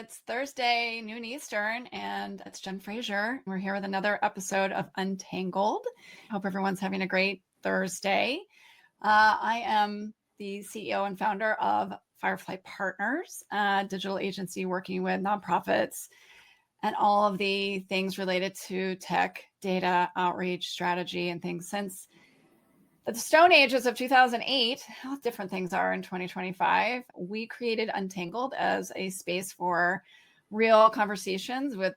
It's Thursday, noon Eastern, and it's Jen Frazier. We're here with another episode of UnTangled. Hope everyone's having a great Thursday. I am the CEO and founder of Firefly Partners, a digital agency working with nonprofits and all of the things related to tech, data, outreach, strategy, and things since the Stone Ages of 2008, how different things are in 2025. We created UnTangled as a space for real conversations with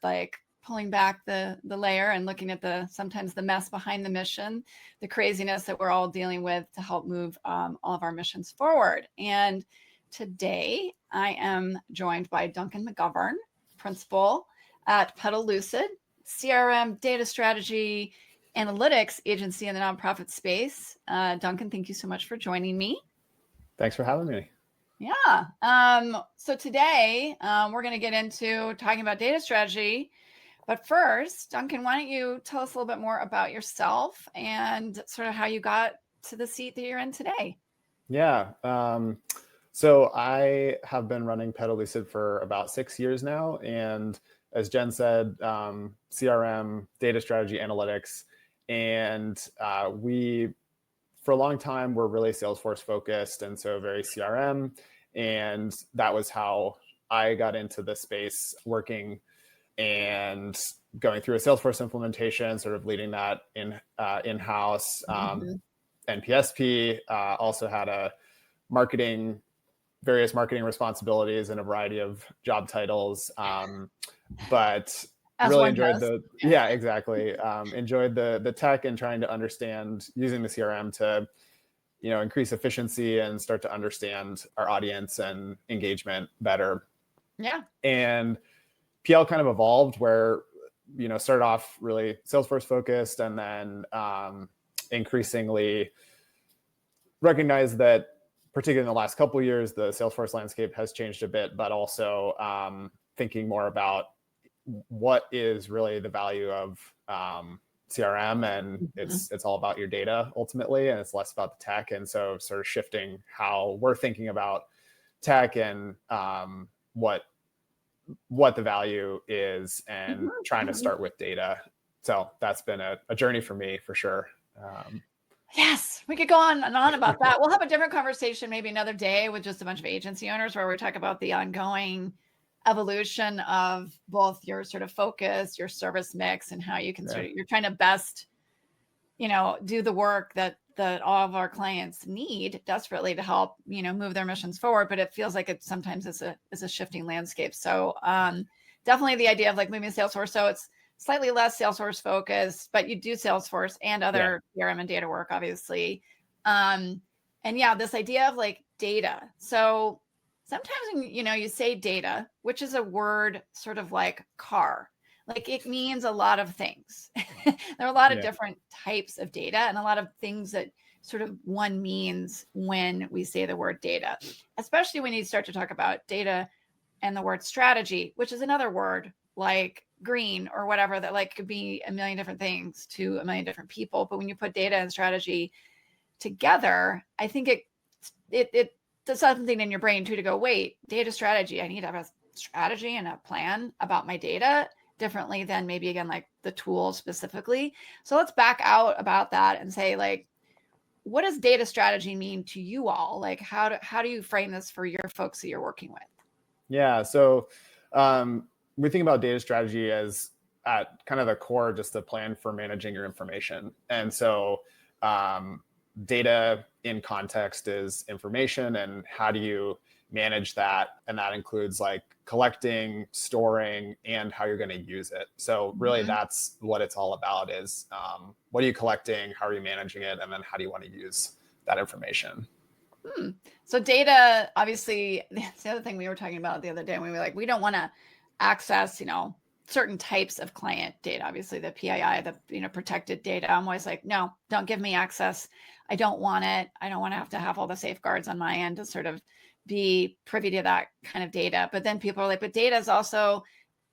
pulling back the layer and looking at sometimes the mess behind the mission, the craziness that we're all dealing with to help move all of our missions forward. And today I am joined by Duncan McGovern, principal at Pedal Lucid, CRM, data strategy, analytics agency in the nonprofit space. Duncan, thank you so much for joining me. Thanks for having me. Yeah. So today we're going to get into talking about data strategy. But first, Duncan, why don't you tell us a little bit more about yourself and sort of how you got to the seat that you're in today? Yeah. So I have been running Pedal Lucid for about 6 years now. And as Jen said, CRM, data strategy, analytics. And we, for a long time, were really Salesforce focused, and so very CRM. And that was how I got into the space, working and going through a Salesforce implementation, sort of leading that in-house. NPSP, also had various marketing responsibilities and a variety of job titles. But really enjoyed enjoyed the tech and trying to understand using the CRM to, increase efficiency and start to understand our audience and engagement better. Yeah. And PL kind of evolved where, started off really Salesforce focused and then increasingly recognized that particularly in the last couple of years, the Salesforce landscape has changed a bit, but also thinking more about what is really the value of CRM, and it's all about your data ultimately, and it's less about the tech. And so sort of shifting how we're thinking about tech and what the value is, and trying to start with data. So that's been a journey for me for sure. Yes, we could go on and on about that. We'll have a different conversation maybe another day with just a bunch of agency owners where we talk about the ongoing evolution of both your sort of focus, your service mix, and how you can you're trying to best, do the work that all of our clients need desperately to help, move their missions forward. But it feels like it sometimes is a shifting landscape. So definitely the idea of moving Salesforce. So it's slightly less Salesforce focused, but you do Salesforce and other CRM and data work, obviously. And this idea of data. So sometimes when, you say data, which is a word sort of like car, it means a lot of things. There are a lot of different types of data and a lot of things that sort of one means when we say the word data, especially when you start to talk about data and the word strategy, which is another word like green or whatever that could be a million different things to a million different people. But when you put data and strategy together, I think it does something in your brain too, to go, wait, data strategy, I need to have a strategy and a plan about my data differently than maybe again, the tool specifically. So let's back out about that and say, what does data strategy mean to you all? How do you frame this for your folks that you're working with? Yeah. So we think about data strategy as at kind of the core, just a plan for managing your information. And so data in context is information, and how do you manage that? And that includes collecting, storing, and how you're going to use it. So really that's what it's all about is what are you collecting? How are you managing it? And then how do you want to use that information? So data, obviously, that's the other thing we were talking about the other day when we were we don't want to access, certain types of client data, obviously the PII, the, protected data. I'm always no, don't give me access. I don't want it. I don't want to have all the safeguards on my end to sort of be privy to that kind of data. But then people are but data is also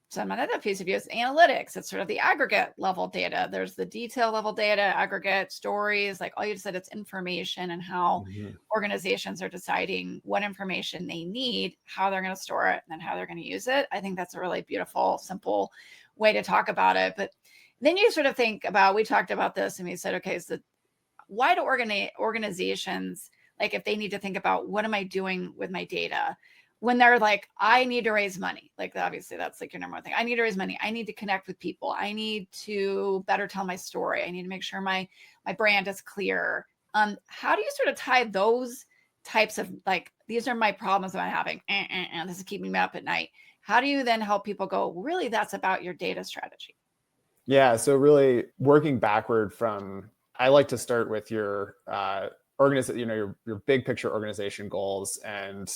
some another piece of view is analytics. It's sort of the aggregate level data. There's the detail level data, aggregate stories, like all you said, it's information and how organizations are deciding what information they need, how they're going to store it, and then how they're going to use it. I think that's a really beautiful, simple way to talk about it. But then you sort of think about, we talked about this and we said, okay, so why do organizations, like if they need to think about what am I doing with my data? When they're like, I need to raise money, like obviously that's like your number one thing. I need to raise money. I need to connect with people. I need to better tell my story. I need to make sure my brand is clear. How do you sort of tie those types of like, these are my problems that I'm having, and this is keeping me up at night. How do you then help people go, really, that's about your data strategy? Yeah. So really working backward from, I like to start with your your big picture organization goals, and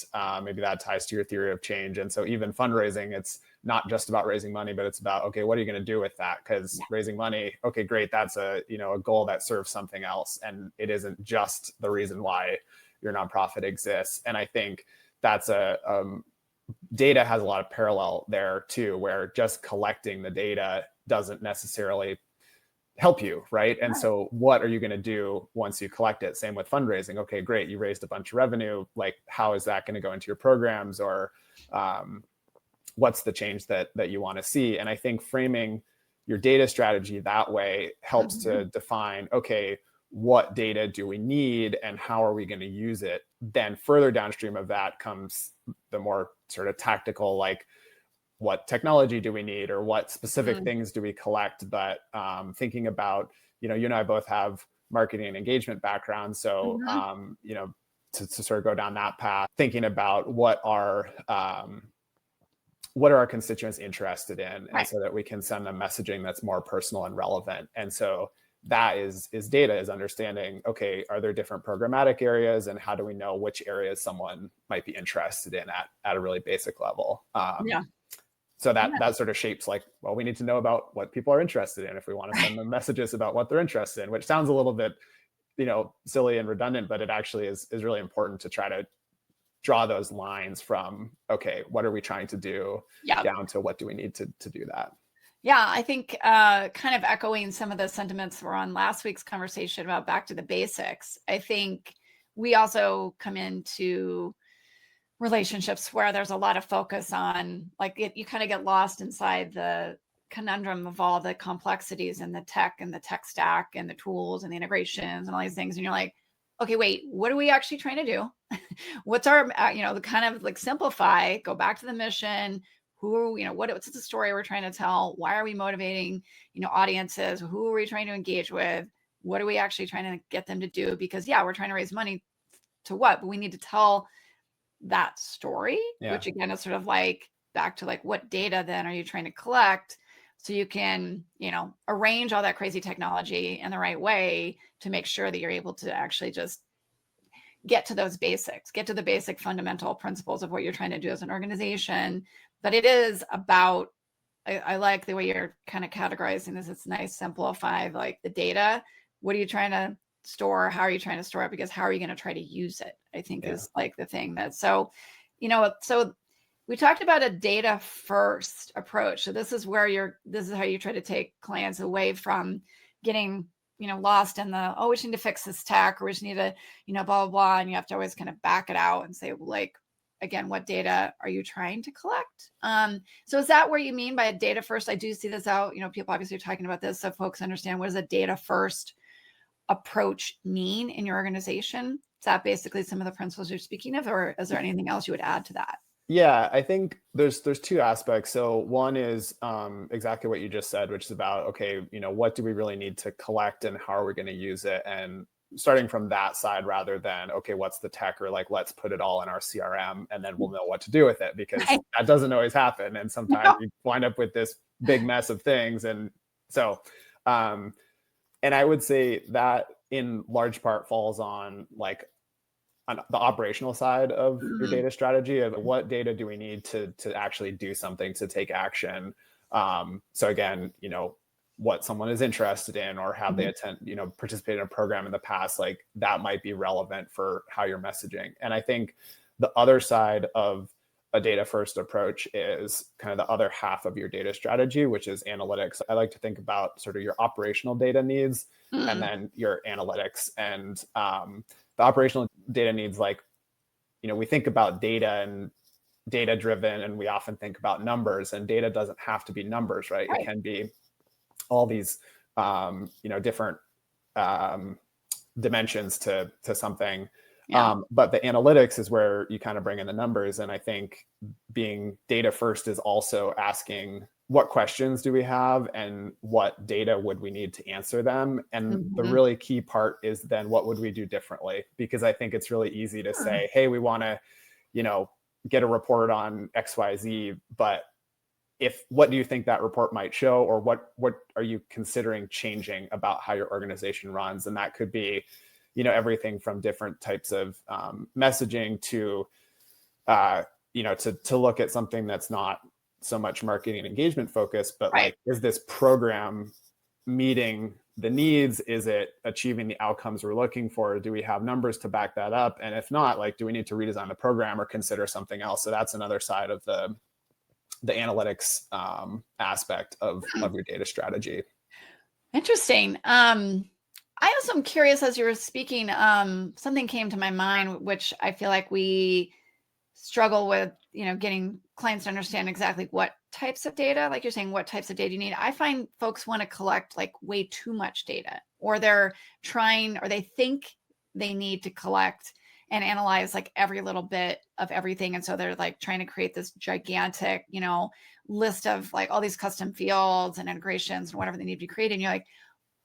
maybe that ties to your theory of change. And so even fundraising, it's not just about raising money, but it's about, okay, what are you going to do with that? Because raising money, okay, great, that's a goal that serves something else, and it isn't just the reason why your nonprofit exists. And I think that's data has a lot of parallel there too, where just collecting the data doesn't necessarily help you, right? And so what are you going to do once you collect it? Same with fundraising. Okay, great, you raised a bunch of revenue. Like, how is that going to go into your programs, or what's the change that you want to see? And I think framing your data strategy that way helps to define, okay, what data do we need and how are we going to use it? Then further downstream of that comes the more sort of tactical, like, what technology do we need, or what specific things do we collect? But thinking about, you and I both have marketing and engagement backgrounds. So, to sort of go down that path, thinking about what are our constituents interested in, and so that we can send them messaging that's more personal and relevant. And so that is data, is understanding, okay, are there different programmatic areas, and how do we know which areas someone might be interested in at a really basic level? So that sort of shapes, like, well, we need to know about what people are interested in if we want to send them messages about what they're interested in, which sounds a little bit, silly and redundant, but it actually is really important to try to draw those lines from, okay, what are we trying to do, down to what do we need to do that. Yeah, I think kind of echoing some of the sentiments were on last week's conversation about back to the basics. I think we also come into relationships where there's a lot of focus on, like, you kind of get lost inside the conundrum of all the complexities and the tech stack and the tools and the integrations and all these things. And you're like, okay, wait, what are we actually trying to do? What's our, the kind of like simplify, go back to the mission. What's the story we're trying to tell? Why are we motivating, audiences? Who are we trying to engage with? What are we actually trying to get them to do? Because we're trying to raise money to what, but we need to tell that story, which again is sort of like back to like, what data then are you trying to collect so you can, arrange all that crazy technology in the right way to make sure that you're able to actually just get to those basics, get to the basic fundamental principles of what you're trying to do as an organization. But it is about, I like the way you're kind of categorizing this. It's nice, simplified, like the data. What are you trying to store? How are you trying to store it? Because how are you going to try to use it? I think is like the thing that, so we talked about a data first approach. So this is how you try to take clients away from getting, lost in the, we just need to fix this tech, or we just need to, blah, blah, blah. And you have to always kind of back it out and say, like, again, what data are you trying to collect? So is that where you mean by a data first? I do see this out, people obviously are talking about this, so folks understand, what does a data first approach mean in your organization? Is that basically some of the principles you're speaking of, or is there anything else you would add to that? Yeah, I think there's two aspects. So one is exactly what you just said, which is about, okay, what do we really need to collect and how are we going to use it? And starting from that side rather than, okay, what's the tech, or like, let's put it all in our CRM and then we'll know what to do with it, because that doesn't always happen. And sometimes you wind up with this big mess of things. And so, and I would say that in large part falls on like on the operational side of your data strategy, of what data do we need to actually do something, to take action. So again, what someone is interested in, or have they participated in a program in the past, like that might be relevant for how you're messaging. And I think the other side of a data first approach is kind of the other half of your data strategy, which is analytics. I like to think about sort of your operational data needs and then your analytics. And the operational data needs, like, we think about data and data driven, and we often think about numbers, and data doesn't have to be numbers, right? It can be all these, different dimensions to something. But the analytics is where you kind of bring in the numbers. And I think being data first is also asking, what questions do we have and what data would we need to answer them? And the really key part is then, what would we do differently? Because I think it's really easy to say, hey, we want to, get a report on XYZ, but what do you think that report might show, or what are you considering changing about how your organization runs? And that could be, everything from different types of messaging to, to look at something that's not so much marketing and engagement focused, but like, is this program meeting the needs? Is it achieving the outcomes we're looking for? Do we have numbers to back that up? And if not, like, do we need to redesign the program or consider something else? So that's another side of the analytics aspect of your data strategy. Interesting. I also am curious, as you were speaking, something came to my mind, which I feel like we struggle with, getting clients to understand exactly what types of data, like you're saying, what types of data you need. I find folks want to collect like way too much data, or they're trying, or they think they need to collect and analyze like every little bit of everything. And so they're like trying to create this gigantic, list of like all these custom fields and integrations and whatever they need to be created. And you're like,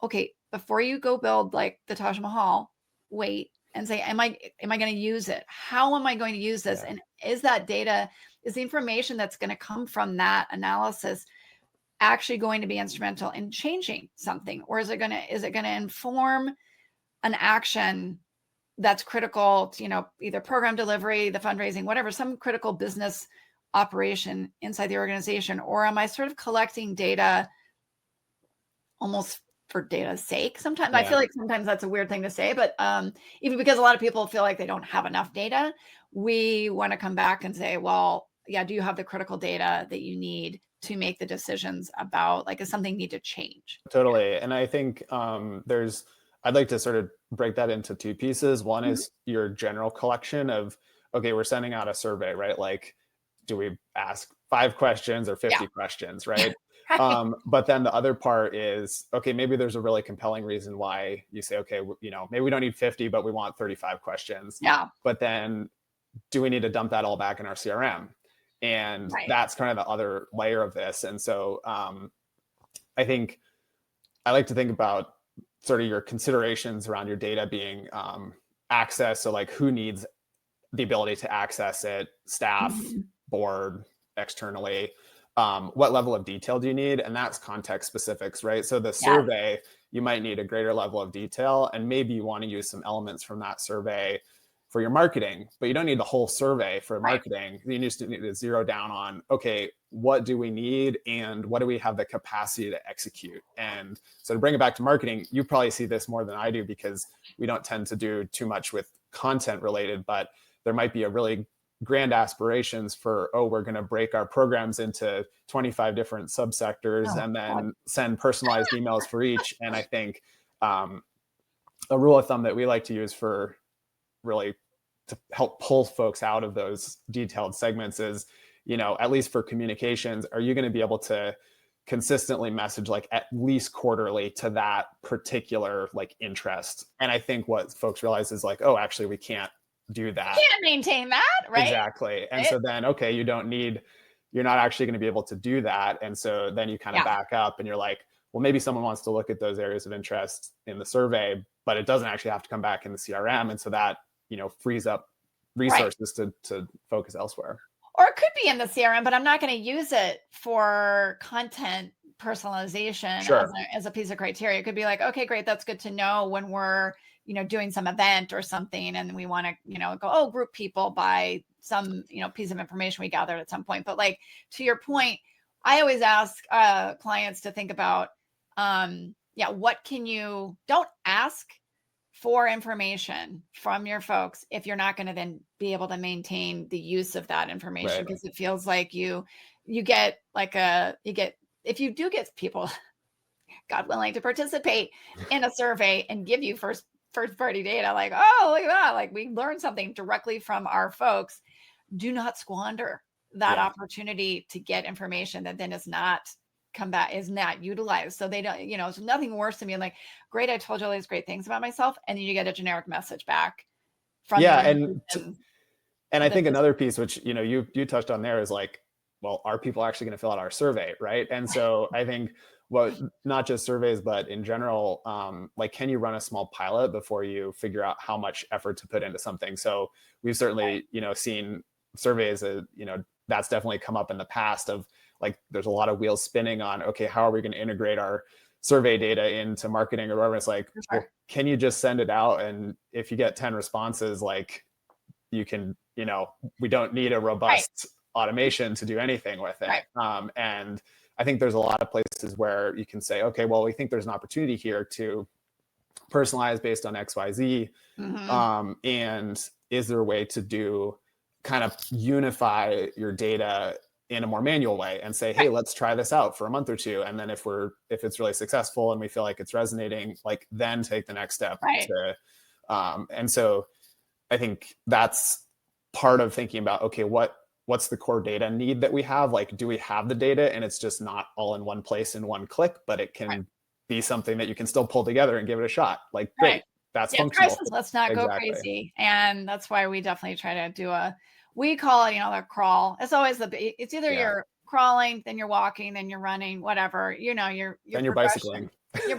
okay, before you go build like the Taj Mahal, wait and say, am I going to use it? How am I going to use this? And is that data, is the information that's going to come from that analysis actually going to be instrumental in changing something? Or is it going to inform an action that's critical to, either program delivery, the fundraising, whatever, some critical business operation inside the organization? Or am I sort of collecting data almost for data's sake? Sometimes I feel like sometimes that's a weird thing to say, but even because a lot of people feel like they don't have enough data, we want to come back and say, well, do you have the critical data that you need to make the decisions about, like, does something need to change? Totally. And I think I'd like to sort of break that into two pieces. One is your general collection of, okay, we're sending out a survey, right? Like, do we ask 5 questions or 50 questions, right? But then the other part is, okay, maybe there's a really compelling reason why you say, okay, maybe we don't need 50, but we want 35 questions. But then do we need to dump that all back in our CRM? And that's kind of the other layer of this. And so I think I like to think about sort of your considerations around your data being access. So like, who needs the ability to access it? Staff, board, externally. What level of detail do you need? And that's context specifics, right? So the survey, you might need a greater level of detail, and maybe you want to use some elements from that survey for your marketing, but you don't need the whole survey for marketing. You just need to zero down on, okay, what do we need and what do we have the capacity to execute? And so to bring it back to marketing, you probably see this more than I do because we don't tend to do too much with content related, but there might be a really grand aspirations for, we're going to break our programs into 25 different subsectors and then send personalized emails for each. And I think a rule of thumb that we like to use for really to help pull folks out of those detailed segments is, at least for communications, are you going to be able to consistently message like at least quarterly to that particular like interest? And I think what folks realize is like, oh, actually we can't do that. You can't maintain that, right? Exactly. And so then, okay, you're not actually going to be able to do that. And so then you kind of back up and you're like, well, maybe someone wants to look at those areas of interest in the survey, but it doesn't actually have to come back in the CRM. And so that, frees up resources to focus elsewhere. Or it could be in the CRM, but I'm not going to use it for content personalization as a piece of criteria. It could be like, okay, great. That's good to know when we're, doing some event or something. And we want to, go, group people by some, piece of information we gathered at some point. But like, to your point, I always ask clients to think about, don't ask for information from your folks if you're not going to then be able to maintain the use of that information? Because it feels like you get like if you do get people, God willing, to participate in a survey and give you first party data, like, oh, look at that, like we learned something directly from our folks. Do not squander that opportunity to get information that then is not utilized. So they don't, it's nothing worse than being like, great, I told you all these great things about myself, and then you get a generic message back from and I think another piece, which you touched on there, is like, well, are people actually going to fill out our survey, right? And so I think not just surveys, but in general, like, can you run a small pilot before you figure out how much effort to put into something? So we've certainly seen surveys, that's definitely come up in the past of like, there's a lot of wheels spinning on, okay, how are we going to integrate our survey data into marketing or whatever? It's like, well, can you just send it out? And if you get 10 responses, like, you can, we don't need a robust automation to do anything with it. And I think there's a lot of places where you can say, okay, well, we think there's an opportunity here to personalize based on XYZ. And is there a way to kind of unify your data in a more manual way and say, hey, let's try this out for a month or two. And then if it's really successful and we feel like it's resonating, like, then take the next step. And so I think that's part of thinking about, okay, what's the core data need that we have? Like, do we have the data and it's just not all in one place in one click, but it can be something that you can still pull together and give it a shot. Like, great, that's functional. Crisis, let's not go crazy. And that's why we definitely try to we call it, the crawl. It's always it's either you're crawling, then you're walking, then you're running, whatever, then you're bicycling. I mean,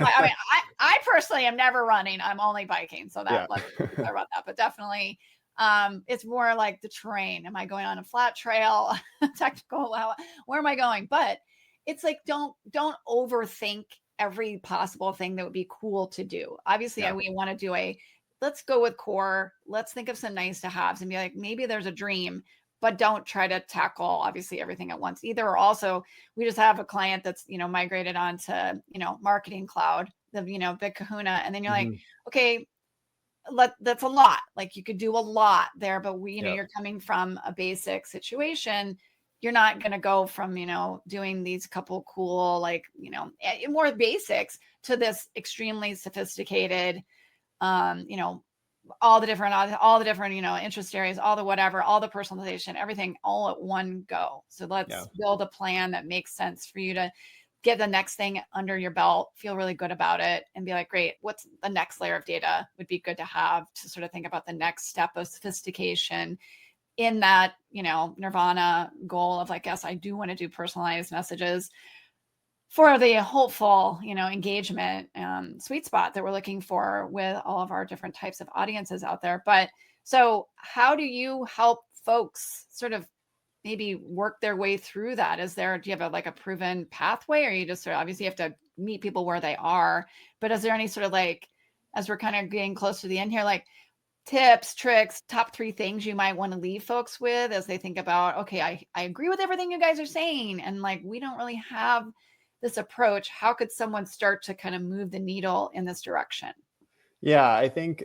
I personally am never running. I'm only biking. So let's be clear about that. But definitely, it's more like the terrain. Am I going on a flat trail, technical? Where am I going? But it's like, don't overthink every possible thing that would be cool to do. Obviously, we want to do let's go with core. Let's think of some nice to haves and be like, maybe there's a dream, but don't try to tackle obviously everything at once either. Or also, we just have a client that's, migrated onto, Marketing Cloud, the, big kahuna. And then you're like, okay, that's a lot. Like, you could do a lot there, but you're coming from a basic situation. You're not going to go from, doing these couple cool, like, more basics to this extremely sophisticated, all the different, interest areas, all the whatever, all the personalization, everything all at one go. So let's build a plan that makes sense for you to get the next thing under your belt, feel really good about it, and be like, great, what's the next layer of data would be good to have to sort of think about the next step of sophistication in that, nirvana goal of like, yes, I do want to do personalized messages for the hopeful, engagement sweet spot that we're looking for with all of our different types of audiences out there. But so how do you help folks sort of maybe work their way through that? Do you have a proven pathway, or you just sort of obviously have to meet people where they are, but is there any sort of like, as we're kind of getting close to the end here, like tips, tricks, top 3 things you might want to leave folks with as they think about, okay, I agree with everything you guys are saying, and like, we don't really have this approach. How could someone start to kind of move the needle in this direction? Yeah, I think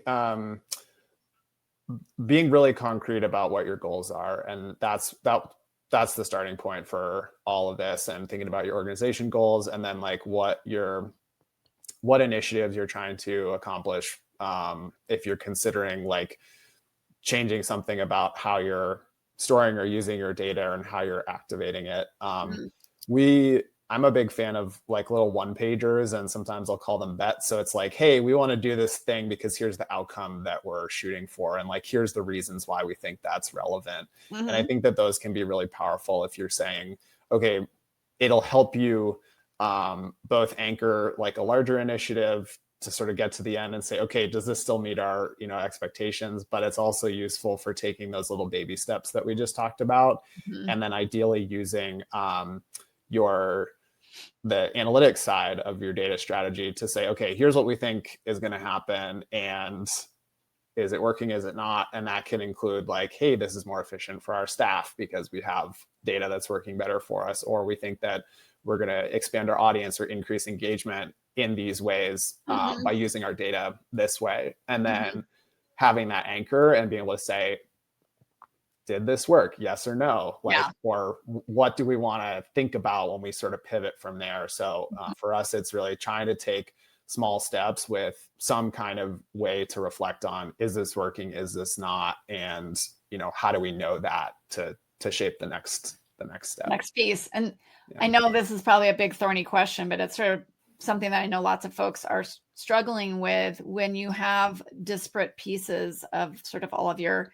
being really concrete about what your goals are, and that's the starting point for all of this, and thinking about your organization goals, and then like what initiatives you're trying to accomplish. If you're considering like changing something about how you're storing or using your data and how you're activating it. I'm a big fan of like little one-pagers, and sometimes I'll call them bets. So it's like, hey, we want to do this thing because here's the outcome that we're shooting for, and like, here's the reasons why we think that's relevant. And I think that those can be really powerful if you're saying, okay, it'll help you both anchor like a larger initiative to sort of get to the end and say, okay, does this still meet our expectations? But it's also useful for taking those little baby steps that we just talked about, and then ideally using the analytics side of your data strategy to say, okay, here's what we think is going to happen, and is it working, is it not? And that can include like, hey, this is more efficient for our staff because we have data that's working better for us, or we think that we're going to expand our audience or increase engagement in these ways by using our data this way. And then having that anchor and being able to say, did this work? Yes or no? Like, or what do we want to think about when we sort of pivot from there? So for us, it's really trying to take small steps with some kind of way to reflect on, is this working? Is this not? And, you know, how do we know that to shape the next step? Next piece. And I know this is probably a big thorny question, but it's sort of something that I know lots of folks are struggling with when you have disparate pieces of sort of all of your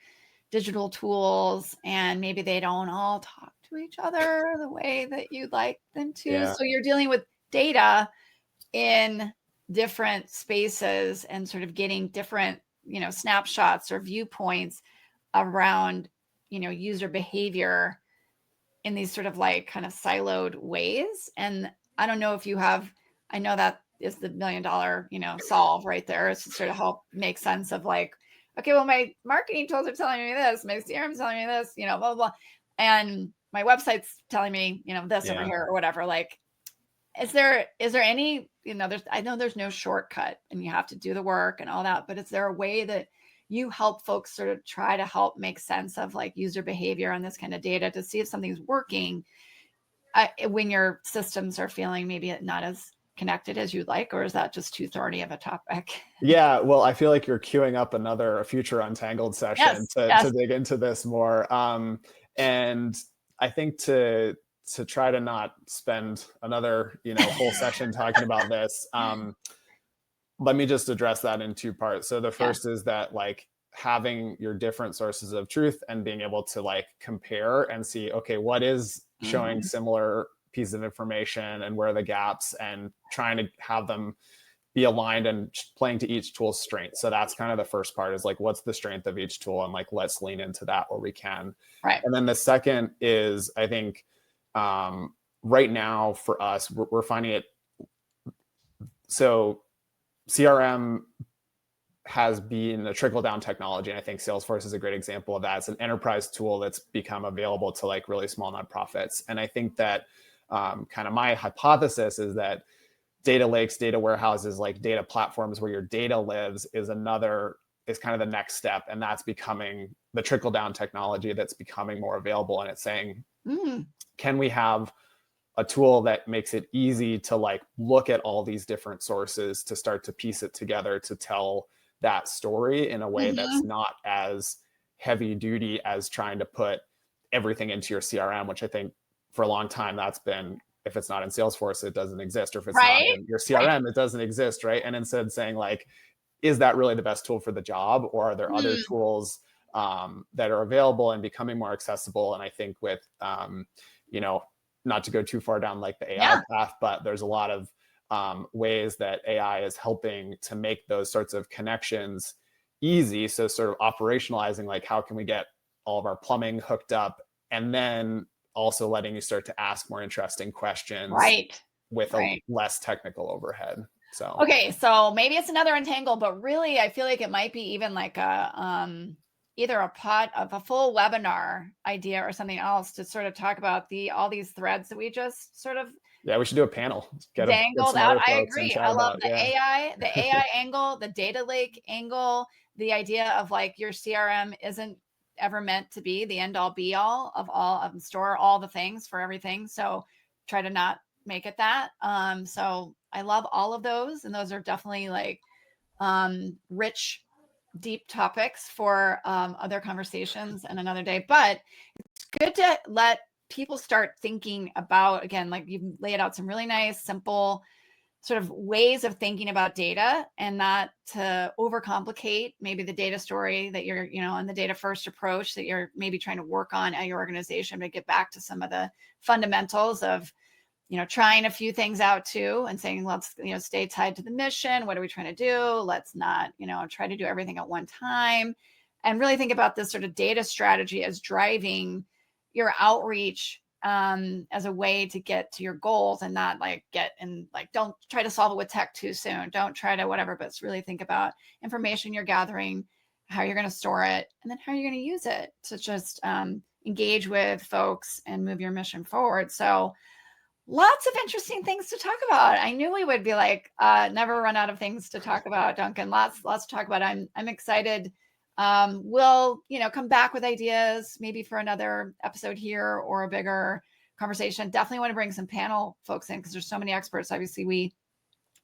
digital tools, and maybe they don't all talk to each other the way that you'd like them to. Yeah. So you're dealing with data in different spaces and sort of getting different, you know, snapshots or viewpoints around, you know, user behavior in these sort of like kind of siloed ways. And I don't know if you have, I know that is the $1 million, you know, solve right there, is to sort of help make sense of like, okay, well, my marketing tools are telling me this, my CRM is telling me this, you know, blah, blah, blah. And my website's telling me, you know, this over here or whatever. Like, is there any, you know, I know there's no shortcut and you have to do the work and all that, but is there a way that you help folks sort of try to help make sense of like user behavior on this kind of data to see if something's working when your systems are feeling maybe not as connected as you'd like, or is that just too thorny of a topic? Yeah, well, I feel like you're queuing up a future UnTangled session to dig into this more. And I think to try to not spend another, you know, whole session talking about this, let me just address that in two parts. So the first is that like having your different sources of truth and being able to like compare and see, okay, what is showing similar piece of information and where are the gaps, and trying to have them be aligned and playing to each tool's strength. So that's kind of the first part, is like, what's the strength of each tool, and like, let's lean into that where we can. Right. And then the second is, I think right now for us, we're finding it. So CRM has been a trickle down technology. And I think Salesforce is a great example of that. It's an enterprise tool that's become available to like really small nonprofits. And I think that kind of my hypothesis is that data lakes, data warehouses, like data platforms where your data lives is kind of the next step. And that's becoming the trickle down technology that's becoming more available. And it's saying, can we have a tool that makes it easy to like look at all these different sources to start to piece it together to tell that story in a way that's not as heavy duty as trying to put everything into your CRM, which I think for a long time that's been, if it's not in Salesforce, it doesn't exist. Or if it's not in your CRM, it doesn't exist, right? And instead saying like, is that really the best tool for the job? Or are there other tools that are available and becoming more accessible? And I think with, you know, not to go too far down like the AI path, but there's a lot of ways that AI is helping to make those sorts of connections easy. So sort of operationalizing, like, how can we get all of our plumbing hooked up, and then also letting you start to ask more interesting questions with a less technical overhead. So okay, so maybe it's another UnTangled, but really I feel like it might be even like a either a full webinar idea or something else to sort of talk about all these threads that we just sort of we should do a panel. Dangled out. I agree. I love the AI angle, the data lake angle, the idea of like your CRM isn't ever meant to be the end all be all of store all the things for everything. So try to not make it that. So I love all of those, and those are definitely like rich, deep topics for other conversations and another day. But it's good to let people start thinking about, again, like you laid out some really nice, simple sort of ways of thinking about data, and not to overcomplicate maybe the data story that you're, you know, and the data first approach that you're maybe trying to work on at your organization, but get back to some of the fundamentals of, you know, trying a few things out too, and saying, let's, you know, stay tied to the mission. What are we trying to do? Let's not, you know, try to do everything at one time, and really think about this sort of data strategy as driving your outreach as a way to get to your goals, and not like don't try to solve it with tech too soon. Don't try to whatever, but really think about information you're gathering, how you're going to store it, and then how you're going to use it to just engage with folks and move your mission forward. So Lots of interesting things to talk about. I knew we would be like, never run out of things to talk about, Duncan. Lots to talk about. I'm excited. We'll, come back with ideas maybe for another episode here or a bigger conversation. Definitely want to bring some panel folks in because there's so many experts. Obviously, we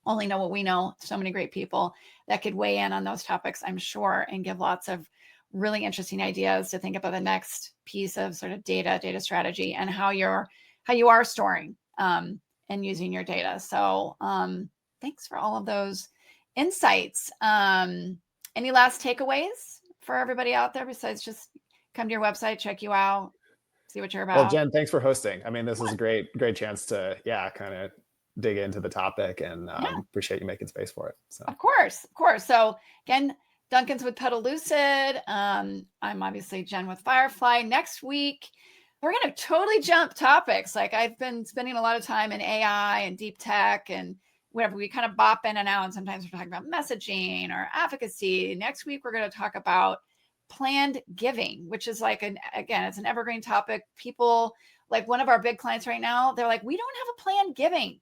only know what we know. So many great people that could weigh in on those topics, I'm sure, and give lots of really interesting ideas to think about the next piece of sort of data strategy and how you are storing and using your data. So thanks for all of those insights. Any last takeaways for everybody out there besides just come to your website, check you out, see what you're about? Well, Jen, thanks for hosting. I mean, this is a great chance to, kind of dig into the topic, and appreciate you making space for it. So Of course. So again, Duncan's with Pedal Lucid. I'm obviously Jen with Firefly. Next week, we're going to totally jump topics. Like I've been spending a lot of time in AI and deep tech and whatever. We kind of bop in and out. And sometimes we're talking about messaging or advocacy. Next week, we're going to talk about planned giving, which is like it's an evergreen topic. People, like one of our big clients right now, they're like, we don't have a planned giving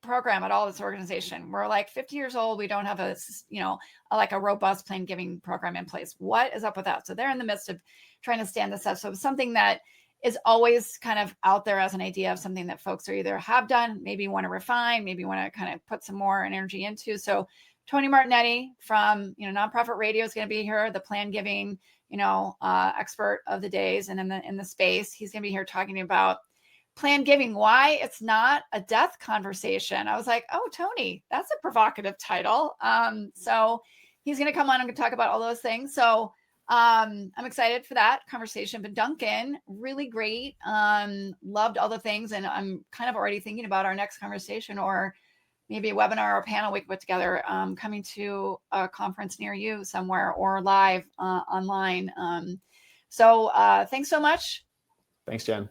program at all. This organization, we're like 50 years old. We don't have a robust planned giving program in place. What is up with that? So they're in the midst of trying to stand this up. So it's something that is always kind of out there as an idea of something that folks are either have done, maybe want to refine, maybe want to kind of put some more energy into. So Tony Martinetti from, Nonprofit Radio is going to be here, the planned giving, expert of the days and in the space. He's going to be here talking about planned giving, why it's not a death conversation. I was like, oh, Tony, that's a provocative title. So he's going to come on and talk about all those things. So I'm excited for that conversation. But Duncan, really great. Loved all the things. And I'm kind of already thinking about our next conversation or maybe a webinar or a panel we could put together coming to a conference near you somewhere or live online. So thanks so much. Thanks, Jen.